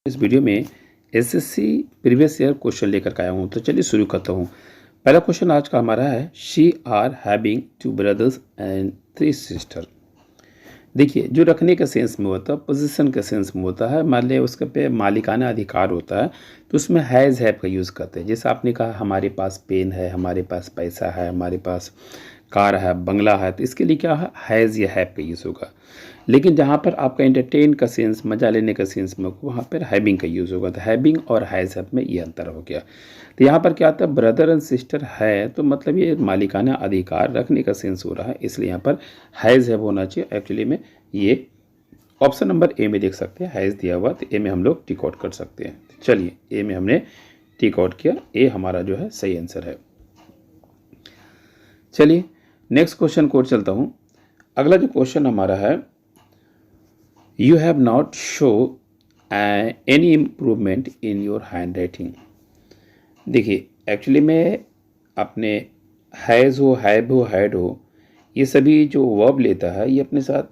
इस वीडियो में SSC previous year question लेकर के आया हूँ। तो चलिए शुरू करता हूँ। पहला क्वेश्चन आज का हमारा है, she are having 2 brothers and 3 sister. देखिए, जो रखने के सेंस में होता है, पोजीशन के सेंस में होता है, मान लिया उसके पे मालिकाना अधिकार होता है, तो उसमें हैज़ हैव का यूज़ करते हैं। जैसे आपने कहा हमारे पास पेन है, हमारे पास पैसा है, हमारे पास कार है, बंगला है, तो इसके लिए क्या है, हैज़ या हैव का यूज़ होगा। लेकिन जहाँ पर आपका एंटरटेन का सेंस, मजा लेने का सेंस में, वहाँ पर हैविंग का यूज़ होगा। तो हैविंग और हैज़ हैव में ये अंतर हो गया। तो यहाँ पर क्या आता है, ब्रदर एंड सिस्टर है, तो मतलब ये मालिकाना अधिकार रखने का सेंस हो रहा है, इसलिए यहाँ पर हैज़ हैव होना चाहिए। एक्चुअली में ये ऑप्शन नंबर ए में देख सकते हैं, हैज़ दिया हुआ, तो ए में हम लोग टिक आउट कर सकते हैं। चलिए, ए में हमने टिक आउट किया, ए हमारा जो है सही आंसर है। चलिए नेक्स्ट क्वेश्चन को चलता हूँ। अगला जो क्वेश्चन हमारा है, you have not show any improvement in your hand writing. देखिए, एक्चुअली में अपने हैज़ हो, हैव हो, हैड हो, ये सभी जो वर्ब लेता है, ये अपने साथ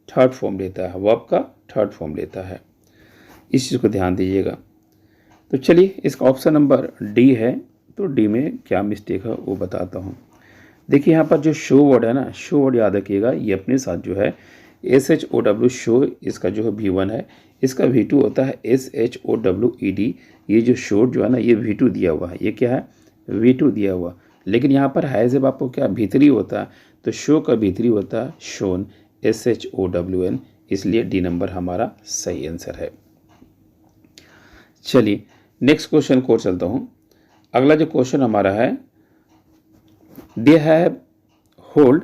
थर्ड फॉर्म लेता है, वर्ब का थर्ड फॉर्म लेता है। इस चीज़ को ध्यान दीजिएगा। तो चलिए, इसका ऑप्शन नंबर डी है, तो डी में क्या मिस्टेक है वो बताता हूँ। देखिए, यहाँ पर जो शो वर्ड है ना, शो वर्ड याद रखिएगा, ये अपने साथ जो है SHOW शो, इसका जो है V1 है, इसका V2 होता है SHOWED। ये जो शो जो है ना, ये V2 दिया हुआ है, ये क्या है, V2 दिया हुआ। लेकिन यहाँ पर है जब आपको क्या भीतरी होता है, तो शो का भीतरी होता है शोन, SHOWN, इसलिए डी नंबर हमारा सही आंसर है। चलिए नेक्स्ट क्वेश्चन को चलता हूँ। अगला जो क्वेश्चन हमारा है, they have hold,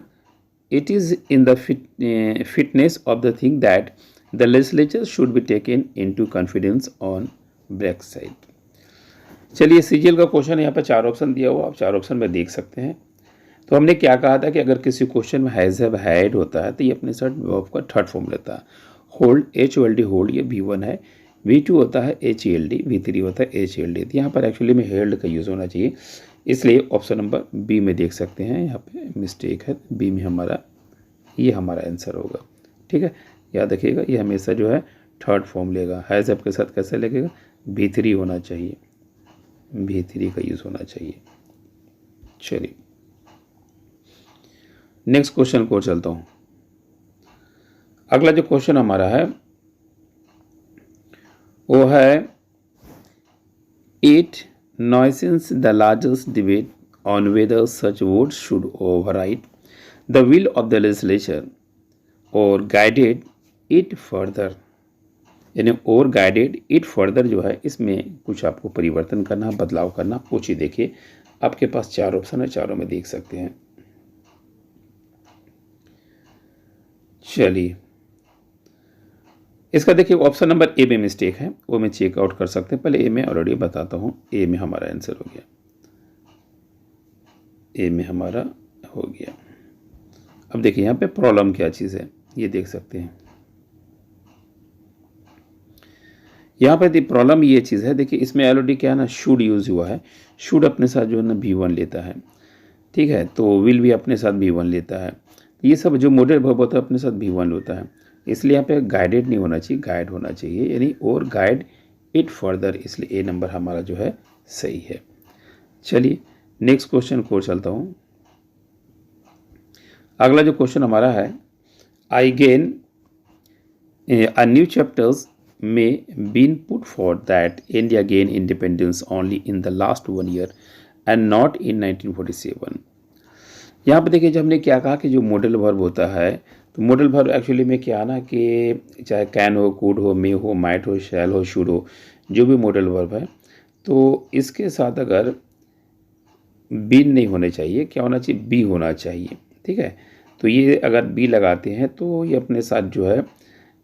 it is in the fitness of the thing that the legislature should be taken into confidence on Brexit। चलिए, सीजीएल का क्वेश्चन यहाँ पर 4 ऑप्शन दिया हुआ, आप 4 ऑप्शन में देख सकते हैं। तो हमने क्या कहा था कि अगर किसी क्वेश्चन में हैज़ हैव हैड होता है, तो ये अपने साथ वर्ब का थर्ड फॉर्म लेता है। होल्ड, HOLD होल्ड, ये V1 है। V2 होता है HELD, V3 होता है HELD। तो यहाँ पर एक्चुअली में हेल्ड का यूज़ होना चाहिए, इसलिए ऑप्शन नंबर बी में देख सकते हैं, यहाँ पे मिस्टेक है, बी में हमारा ये हमारा आंसर होगा। ठीक है, याद रखिएगा, ये हमेशा जो है थर्ड फॉर्म लेगा। हैज़ हैव के साथ कैसे लगेगा, V3 होना चाहिए, V3 का यूज़ होना चाहिए। चलिए नेक्स्ट क्वेश्चन को चलता हूँ। अगला जो क्वेश्चन हमारा है वो है, it nuisance the largest debate on whether such votes should override the will of the legislature और गाइडेड इट फर्दर। यानी और गाइडेड इट फर्दर जो है, इसमें कुछ आपको परिवर्तन करना, बदलाव करना उचित। देखिए, आपके पास 4 ऑप्शन है, चारों में देख सकते हैं। चलिए, इसका देखिए ऑप्शन नंबर ए में मिस्टेक है, वो मैं चेक आउट कर सकते हैं। पहले ए में ऑलरेडी बताता हूँ, ए में हमारा आंसर हो गया, ए में हमारा हो गया। अब देखिए यहाँ पे प्रॉब्लम क्या चीज़ है, ये देख सकते हैं। यहाँ पर प्रॉब्लम ये चीज़ है, देखिए इसमें ऑलरेडी क्या है ना, शुड यूज़ हुआ है। शुड अपने साथ जो है ना V1 लेता है, ठीक है, तो विल भी अपने साथ V1 लेता है। ये सब जो मॉडल वर्ब होता है अपने साथ V1 होता है, इसलिए यहाँ पे गाइडेड नहीं होना चाहिए, गाइड होना चाहिए, यानी और गाइड इट फर्दर, इसलिए ए नंबर हमारा जो है सही है। चलिए नेक्स्ट क्वेश्चन को चलता हूँ। अगला जो क्वेश्चन हमारा है, I gain a new chapters में been put for that India gain independence only in the last 1 year and not in 1947। यहाँ पर देखिए, जब हमने क्या कहा कि जो मॉडल वर्ब होता है, तो मॉडल वर्ब एक्चुअली में क्या है ना कि चाहे कैन हो, कुड हो, मे हो, माइट हो, शैल हो, शुड हो, जो भी मॉडल वर्ब है, तो इसके साथ अगर बीन नहीं होने चाहिए, क्या होना चाहिए, बी होना चाहिए। ठीक है, तो ये अगर बी लगाते हैं तो ये अपने साथ जो है,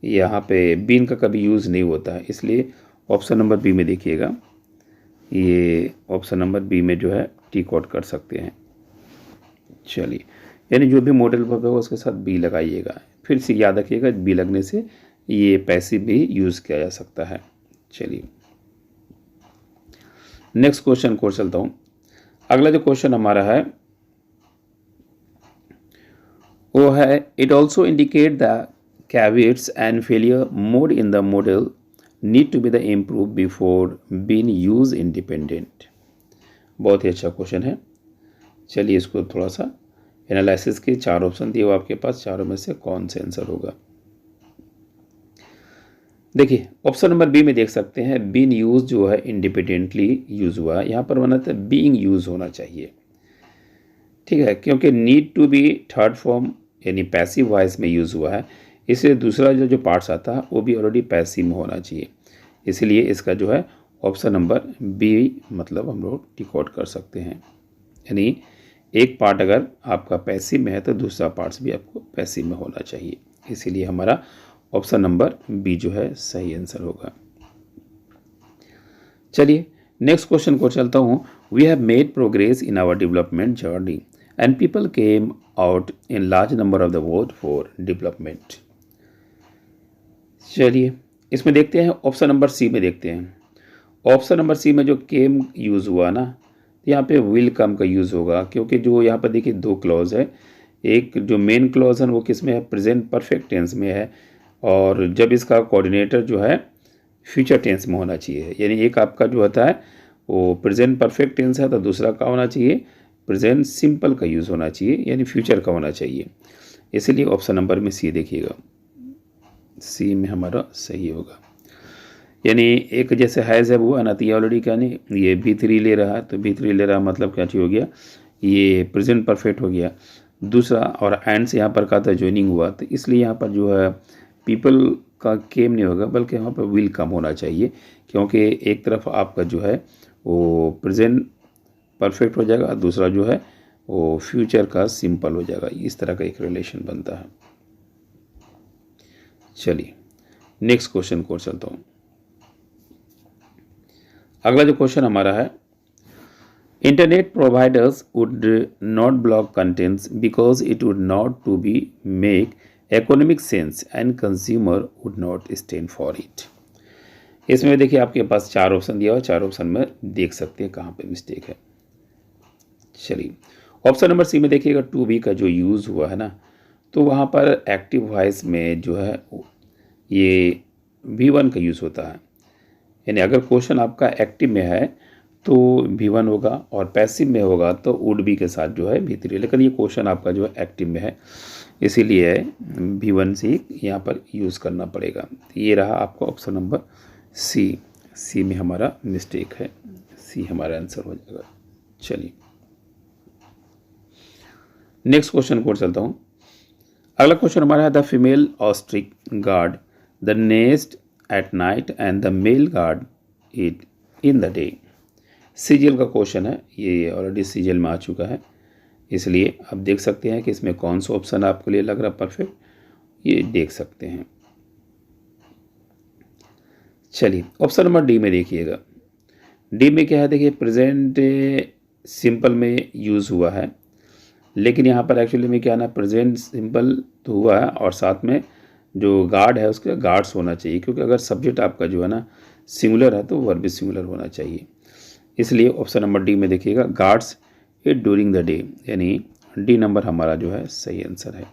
यहाँ पे बीन का कभी यूज़ नहीं होता है, इसलिए ऑप्शन नंबर बी में देखिएगा, ये ऑप्शन नंबर बी में जो है टिक आउट कर सकते हैं। चलिए, यानी जो भी मॉडल वर्ब है उसके साथ बी लगाइएगा। फिर से याद रखिएगा, बी लगने से ये पैसिव भी यूज़ किया जा सकता है। चलिए नेक्स्ट क्वेश्चन को चलता हूँ। अगला जो क्वेश्चन हमारा है वो है, it also indicate the caveats and failure mode in the model need to be the improve before been use independent. बहुत ही अच्छा क्वेश्चन है। चलिए इसको थोड़ा सा एनालिसिस के 4 ऑप्शन दिए हुए आपके पास, चारों में से कौन सा आंसर होगा। देखिए ऑप्शन नंबर बी में देख सकते हैं बीन यूज जो है इंडिपेंडेंटली यूज हुआ है, यहाँ पर बना था बीइंग यूज होना चाहिए, ठीक है, क्योंकि need to be third form यानी पैसिव वॉइस में यूज हुआ है, इसलिए दूसरा जो पार्ट्स आता है वो भी ऑलरेडी पैसिव में होना चाहिए, इसलिए इसका जो है ऑप्शन नंबर बी मतलब हम लोग टिक आउट कर सकते हैं। यानी एक पार्ट अगर आपका पैसिव में है तो दूसरा पार्ट्स भी आपको पैसिव में होना चाहिए, इसीलिए हमारा ऑप्शन नंबर बी जो है सही आंसर होगा। चलिए नेक्स्ट क्वेश्चन को चलता हूँ। We have made progress in our development journey and people came out in large number of the vote for development. चलिए इसमें देखते हैं ऑप्शन नंबर सी में देखते हैं। ऑप्शन नंबर सी में जो केम यूज़ हुआ ना, तो यहाँ पे विल कम का यूज़ होगा, क्योंकि जो यहाँ पर देखिए 2 क्लॉज है, एक जो मेन क्लॉज है वो किस में है, प्रेजेंट परफेक्ट टेंस में है, और जब इसका कोऑर्डिनेटर जो है फ्यूचर टेंस में होना चाहिए, यानी एक आपका जो होता है वो प्रेजेंट परफेक्ट टेंस है तो दूसरा का होना चाहिए प्रेजेंट सिंपल का यूज़ होना चाहिए, यानी फ्यूचर का होना चाहिए, इसीलिए ऑप्शन नंबर में सी देखिएगा, सी में हमारा सही होगा। यानी एक जैसे हैज़ है वो अनाती ऑलरेडी क्या नहीं, ये V3 ले रहा है, तो V3 ले रहा मतलब क्या चीज़ हो गया, ये प्रेजेंट परफेक्ट हो गया। दूसरा और एंड से यहाँ पर कहा था ज्वाइनिंग हुआ, तो इसलिए यहाँ पर जो है पीपल का केम नहीं होगा, बल्कि यहाँ पर विल कम होना चाहिए, क्योंकि एक तरफ आपका जो है वो प्रेजेंट परफेक्ट हो जाएगा, दूसरा जो है वो फ्यूचर का सिंपल हो जाएगा, इस तरह का एक रिलेशन बनता है। चलिए नेक्स्ट क्वेश्चन को चलता हूँ। अगला जो क्वेश्चन हमारा है, internet providers would not block contents because it would not to be make economic sense and consumer would not stand for it. इसमें देखिए आपके पास 4 ऑप्शन दिया हुआ, 4 ऑप्शन में देख सकते हैं कहाँ पे मिस्टेक है। चलिए ऑप्शन नंबर सी में देखिएगा टू बी का जो यूज़ हुआ है ना, तो वहाँ पर एक्टिव वॉइस में जो है ये V1 का यूज़ होता है, यानी अगर क्वेश्चन आपका एक्टिव में है तो V1 होगा, और पैसिव में होगा तो वुड बी के साथ जो है V3, लेकिन ये क्वेश्चन आपका जो है एक्टिव में है, इसीलिए V1 से यहाँ पर यूज़ करना पड़ेगा। ये रहा आपका ऑप्शन नंबर सी, सी में हमारा मिस्टेक है, सी हमारा आंसर हो जाएगा। चलिए नेक्स्ट क्वेश्चन को चलता हूँ। अगला क्वेश्चन हमारा है the female ostrich guard the nest at night and the male guard it in the day. CGL का क्वेश्चन है, ये ऑलरेडी सीजीएल में आ चुका है, इसलिए आप देख सकते हैं कि इसमें कौन सा ऑप्शन आपके लिए लग रहा है परफेक्ट, ये देख सकते हैं। चलिए ऑप्शन नंबर डी में देखिएगा, डी में क्या है, देखिए प्रेजेंट सिंपल में यूज़ हुआ है, लेकिन यहाँ पर एक्चुअली में क्या ना प्रेजेंट सिंपल तो हुआ है और साथ में जो गार्ड है उसका गार्ड्स होना चाहिए, क्योंकि अगर सब्जेक्ट आपका जो है ना सिंगुलर है तो वर्ब भी सिंगुलर होना चाहिए, इसलिए ऑप्शन नंबर डी में देखिएगा guards it during the day, यानी डी नंबर हमारा जो है सही आंसर है।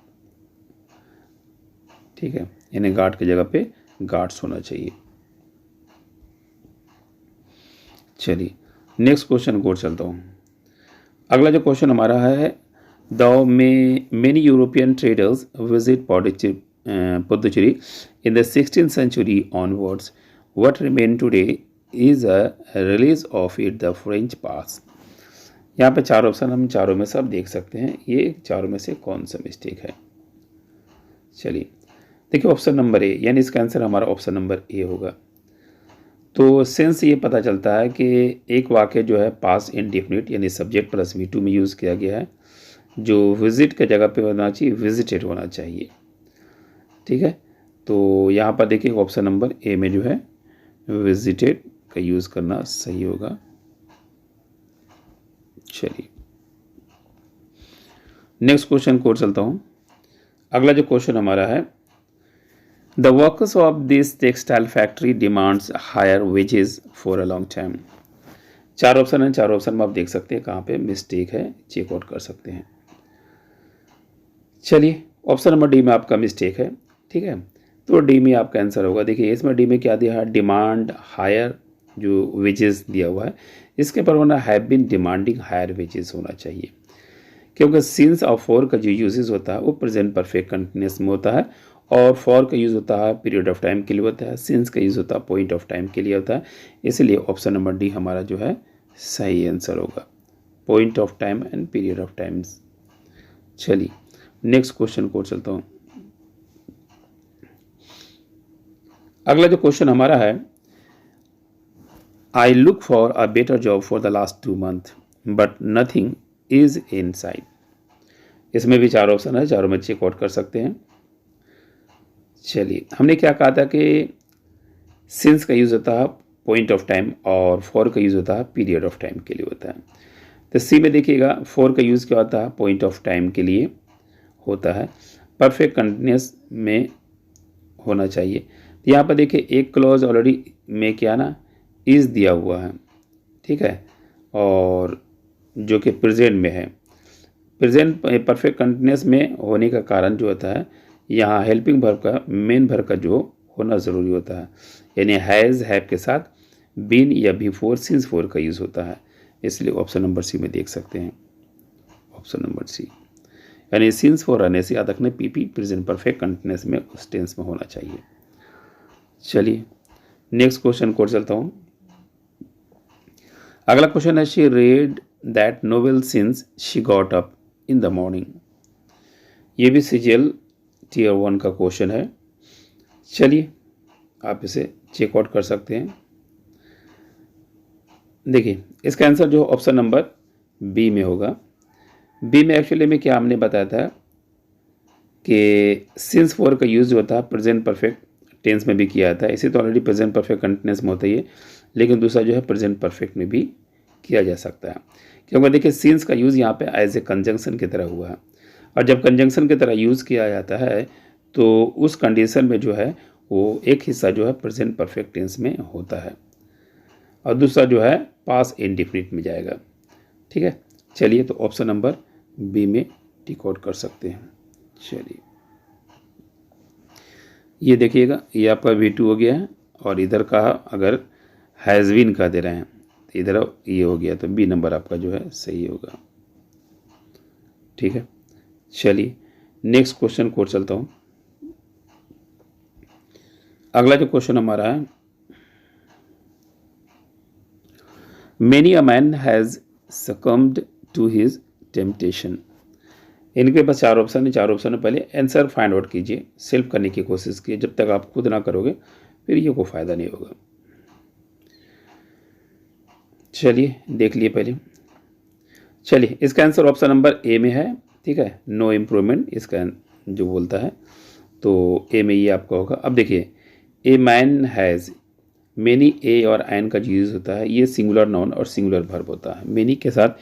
ठीक है, यानी गार्ड की जगह पे गार्ड्स होना चाहिए। चलिए नेक्स्ट क्वेश्चन को चलता हूँ। अगला जो क्वेश्चन हमारा है the many European traders visit Pondicherry in the 16th century onwards. What remain today is a release of it the French pass. यहाँ पे 4 ऑप्शन हम चारों में सब देख सकते हैं, ये चारों में से कौन सा मिस्टेक है। चलिए देखिए ऑप्शन नंबर ए, यानी इसका आंसर हमारा ऑप्शन नंबर ए होगा। तो सेंस ये पता चलता है कि एक वाक्य जो है पास इंडेफिनिट यानी सब्जेक्ट प्लस V2 में यूज़ किया गया है, जो विजिट के जगह पे होना चाहिए विजिटेड होना चाहिए। ठीक है, तो यहाँ पर देखिए ऑप्शन नंबर ए में जो है विजिटेड का यूज़ करना सही होगा। चलिए नेक्स्ट क्वेश्चन को चलता हूँ। अगला जो क्वेश्चन हमारा है the workers of this textile factory demands higher wages for a long time. 4 option है, 4 ऑप्शन में आप देख सकते हैं कहाँ पे मिस्टेक है, चेकआउट कर सकते हैं। चलिए ऑप्शन नंबर डी में आपका मिस्टेक है। ठीक है, तो डी में आपका आंसर होगा। देखिए इसमें डी में क्या दिया है, डिमांड हायर जो वेजेस दिया हुआ है, इसके पर होना have been demanding higher wages होना चाहिए, क्योंकि सिंस और फॉर का जो यूजेस होता है वो प्रेजेंट परफेक्ट कंटिन्यूस में होता है, और फॉर का यूज़ होता है पीरियड ऑफ टाइम के लिए होता है, सिंस का यूज़ होता है पॉइंट ऑफ टाइम के लिए होता है। इसलिए ऑप्शन नंबर डी हमारा जो है सही आंसर होगा, point of time and period of times. चलिए नेक्स्ट क्वेश्चन को चलता हूँ। अगला जो क्वेश्चन हमारा है, I look for a better job for the last 2 months but nothing is in side. इसमें भी 4 ऑप्शन है, चारों में चेक आउट कर सकते हैं। चलिए हमने क्या कहा था कि सिंस का यूज़ होता है पॉइंट ऑफ टाइम और फॉर का यूज़ होता है पीरियड ऑफ टाइम के लिए होता है। तो सी में देखिएगा फॉर का यूज़ क्या होता है, पॉइंट ऑफ टाइम के लिए होता है, परफेक्ट कंटिन्यूस में होना चाहिए। तो यहाँ पर देखिए एक क्लॉज ऑलरेडी में क्या ना इज़ दिया हुआ है, ठीक है, और जो कि प्रेजेंट में है। प्रेजेंट परफेक्ट कंटिन्यूस में होने का कारण जो होता है, यहाँ हेल्पिंग वर्ब का मेन वर्ब का जो होना ज़रूरी होता है, यानी हैज़ हैव के साथ बीन या बिफोर सिंस फोर का यूज़ होता है। इसलिए ऑप्शन नंबर सी में देख सकते हैं, ऑप्शन नंबर सी, यानी सिंस फोर रहने से याद रखने पीपी प्रेजेंट परफेक्ट कंटिन्यूस में उस टेंस में होना चाहिए। चलिए नेक्स्ट क्वेश्चन को चलता हूँ। अगला क्वेश्चन है, she read that novel since she got up in the morning. ये भी सीजीएल टीयर 1 का क्वेश्चन है। चलिए आप इसे चेक आउट कर सकते हैं। देखिए इसका आंसर जो ऑप्शन नंबर बी में होगा। बी में एक्चुअली में क्या हमने बताया था कि सिंस फोर का यूज़ होता है प्रेजेंट परफेक्ट टेंस में भी किया था, इसे तो ऑलरेडी प्रेजेंट परफेक्ट कंटिन्यूस में होता ही है, लेकिन दूसरा जो है प्रेजेंट परफेक्ट में भी किया जा सकता है। क्योंकि देखिए सिंस का यूज़ यहाँ पे एज ए कंजंक्शन की तरह हुआ है, और जब कंजंक्शन की तरह यूज़ किया जाता है तो उस कंडीशन में जो है वो एक हिस्सा जो है प्रेजेंट परफेक्ट टेंस में होता है और दूसरा जो है पास इंडेफिनिट में जाएगा, ठीक है। चलिए तो ऑप्शन नंबर बी में टिक आउट कर सकते हैं। चलिए ये देखिएगा ये आपका V2 हो गया है, और इधर का अगर हैज़ बीन का दे रहे हैं तो इधर ये हो गया, तो बी नंबर आपका जो है सही होगा, ठीक है। चलिए नेक्स्ट क्वेश्चन को चलता हूँ। अगला जो क्वेश्चन हमारा है, many a man has succumbed to his temptation. इनके पास 4 ऑप्शन है, 4 ऑप्शन है, पहले आंसर फाइंड आउट कीजिए, सेल्फ करने की कोशिश कीजिए। जब तक आप खुद ना करोगे फिर ये कोई फ़ायदा नहीं होगा। चलिए देख लिए पहले। चलिए इसका आंसर ऑप्शन नंबर ए में है, ठीक है, नो इम्प्रूवमेंट इसका जो बोलता है, तो ए में ये आपका होगा। अब देखिए ए मैन हैज़, मेनी ए और एन का जो यूज़ होता है ये सिंगुलर नाउन और सिंगुलर वर्ब होता है। मेनी के साथ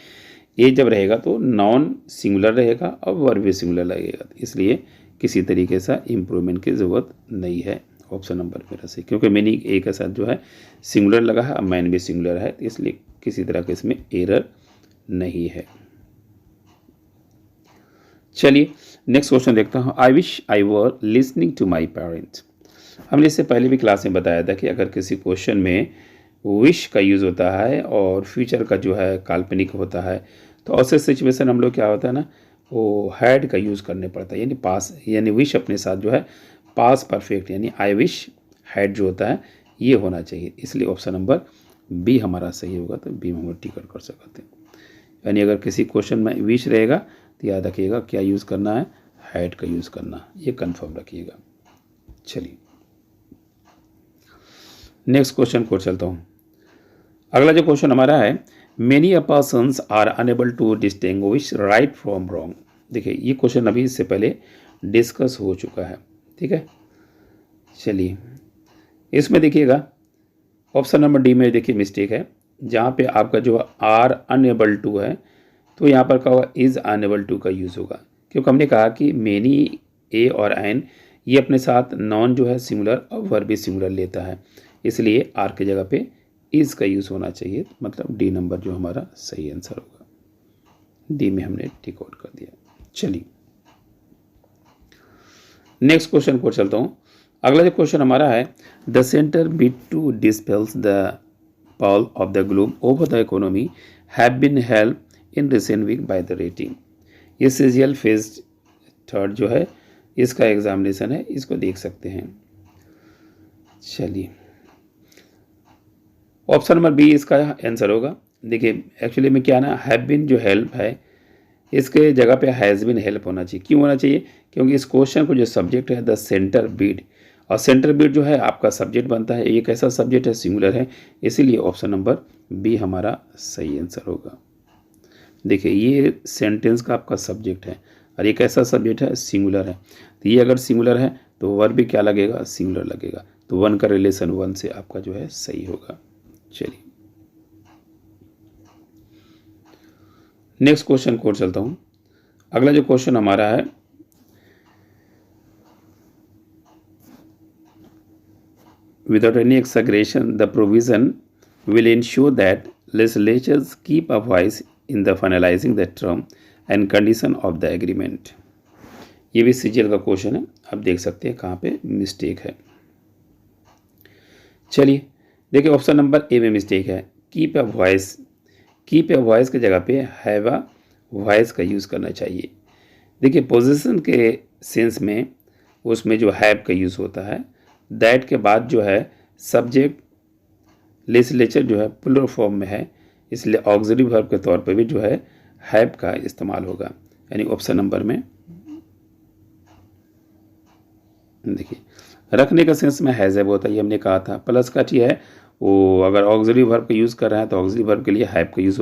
ए जब रहेगा तो नाउन सिंगुलर रहेगा और वर्ब भी सिंगुलर लगेगा, इसलिए किसी तरीके से इम्प्रूवमेंट की ज़रूरत नहीं है ऑप्शन नंबर मेरा सही, क्योंकि मेनी ए के साथ जो है सिंगुलर लगा है, मैन भी सिंगुलर है, इसलिए किसी तरह के इसमें एरर नहीं है। चलिए नेक्स्ट क्वेश्चन देखता हूँ। I wish I were listening to my parents. हमने इससे पहले भी क्लास में बताया था कि अगर किसी क्वेश्चन में विश का यूज़ होता है और फ्यूचर का जो है काल्पनिक होता है, तो ऐसे सिचुएशन हम लोग क्या होता है ना, वो हैड का यूज़ करने पड़ता है, यानी पास, यानी विश अपने साथ जो है पास परफेक्ट, यानी आई विश हैड जो होता है ये होना चाहिए, इसलिए ऑप्शन नंबर बी हमारा सही होगा। तो बी में हम टिक कर सकते हैं, यानी अगर किसी क्वेश्चन में विश रहेगा तो याद रखिएगा क्या यूज़ करना है, हैड का यूज़ करना, ये कन्फर्म रखिएगा। चलिए नेक्स्ट क्वेश्चन को चलता हूँ। अगला जो क्वेश्चन हमारा है, many a persons are unable to distinguish right from wrong. देखिए ये क्वेश्चन अभी इससे पहले डिस्कस हो चुका है, ठीक है। चलिए इसमें देखिएगा ऑप्शन नंबर डी में देखिए मिस्टेक है, जहाँ पे आपका जो आर अनेबल टू है तो यहाँ पर क्या होगा, इज़ अनेबल टू का यूज़ होगा, क्योंकि हमने कहा कि मेनी ए और एन ये अपने साथ नॉन जो है सिंगुलर और वर्ब भी सिंगुलर लेता है, इसलिए आर की जगह पे इज़ का यूज़ होना चाहिए, मतलब डी नंबर जो हमारा सही आंसर होगा। डी में हमने टिक आउट कर दिया। चलिए नेक्स्ट क्वेश्चन को चलता हूँ। अगला जो क्वेश्चन हमारा है, the centre bid to dispels the pall of the globe over the economy have been help in recent week by the rating. ये सीजीएल फेज 3 जो है इसका एग्जामिनेशन है, इसको देख सकते हैं। चलिए, ऑप्शन नंबर बी इसका आंसर होगा। देखिए एक्चुअली में क्या ना, हैव बीन जो हेल्प है इसके जगह पे हैज़ बीन हेल्प होना चाहिए। क्यों होना चाहिए? क्योंकि इस क्वेश्चन को जो सब्जेक्ट है द सेंटर बीट, और सेंटर बीट जो है आपका सब्जेक्ट बनता है, ये कैसा सब्जेक्ट है? सिंगुलर है, इसीलिए ऑप्शन नंबर बी हमारा सही आंसर होगा। देखिए ये सेंटेंस का आपका सब्जेक्ट है और ये कैसा सब्जेक्ट है? सिंगुलर है। तो ये अगर सिंगुलर है तो वर्ब भी क्या लगेगा? सिंगुलर लगेगा। तो वन का रिलेशन वन से आपका जो है सही होगा। चलिए नेक्स्ट क्वेश्चन को चलता हूँ। अगला जो क्वेश्चन हमारा है, without any exaggeration the provision will ensure that legislatures keep a voice in the finalizing the term and condition of the agreement। ये भी सीजीएल का क्वेश्चन है, आप देख सकते हैं कहाँ पे मिस्टेक है। चलिए देखिए ऑप्शन नंबर ए में मिस्टेक है, keep a voice. Keep a voice की जगह पे हैव अ वॉइस का यूज़ करना चाहिए। देखिए पोजीशन के सेंस में उसमें जो हैव का यूज़ होता है, दैट के बाद जो है सब्जेक्ट लेजिस्लेचर जो है प्लूरल फॉर्म में है, इसलिए ऑक्सिलरी वर्ब के तौर पे भी जो है हैव का इस्तेमाल होगा, यानी ऑप्शन नंबर में। देखिए रखने का सेंस में हैज़ हैव होता है, ये हमने कहा था। प्लस का टी है वो अगर ऑक्सिलरी वर्ब का यूज़ कर रहे हैं तो ऑक्सिलरी वर्ब के लिए हैव का यूज़